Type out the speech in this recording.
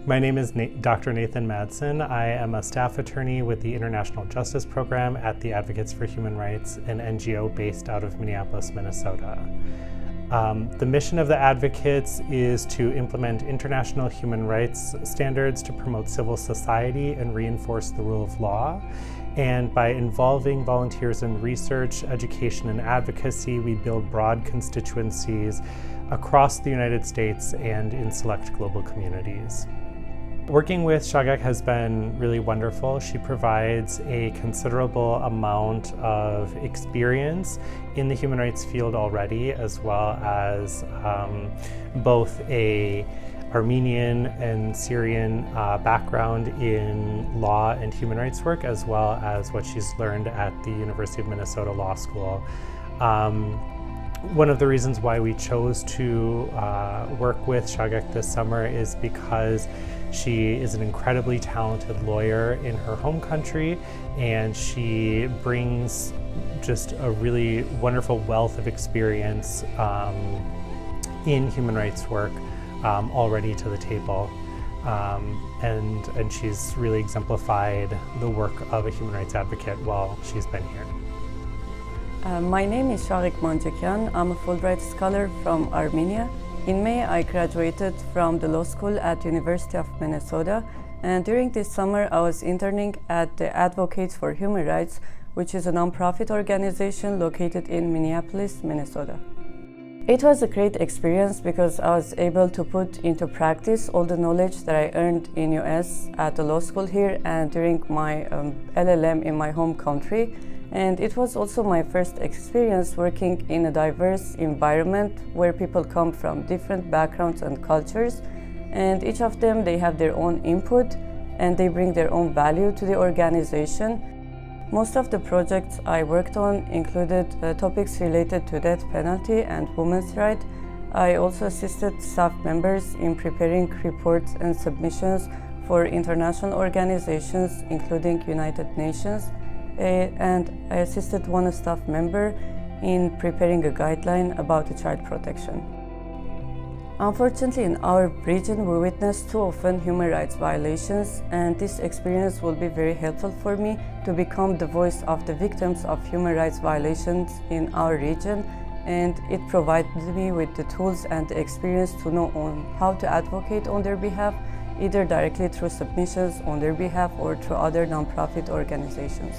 My name is Dr. Nathan Madsen. I am a staff attorney with the International Justice Program at the Advocates for Human Rights, an NGO based out of Minneapolis, Minnesota. The mission of the Advocates is to implement international human rights standards to promote civil society and reinforce the rule of law. And by involving volunteers in research, education, and advocacy, we build broad constituencies across the United States and in select global communities. Working with Shaghek has been really wonderful. She provides a considerable amount of experience in the human rights field already, as well as both a Armenian and Syrian background in law and human rights work, as well as what she's learned at the University of Minnesota Law School. One of the reasons why we chose to work with Shaghek this summer is because she is an incredibly talented lawyer in her home country, and she brings just a really wonderful wealth of experience in human rights work already to the table. And she's really exemplified the work of a human rights advocate while she's been here. My name is Shaghek Manjikian. I'm a Fulbright scholar from Armenia. In May, I graduated from the law school at University of Minnesota, and during this summer, I was interning at the Advocates for Human Rights, which is a nonprofit organization located in Minneapolis, Minnesota. It was a great experience because I was able to put into practice all the knowledge that I earned in US at the law school here and during my LLM in my home country. And it was also my first experience working in a diverse environment where people come from different backgrounds and cultures, and each of them, they have their own input and they bring their own value to the organization. Most of the projects I worked on included topics related to death penalty and women's rights. I also assisted staff members in preparing reports and submissions for international organizations, including United Nations. And I assisted one staff member in preparing a guideline about child protection. Unfortunately, in our region, we witness too often human rights violations, and this experience will be very helpful for me to become the voice of the victims of human rights violations in our region, and it provided me with the tools and the experience to know on how to advocate on their behalf, either directly through submissions on their behalf or through other nonprofit organizations.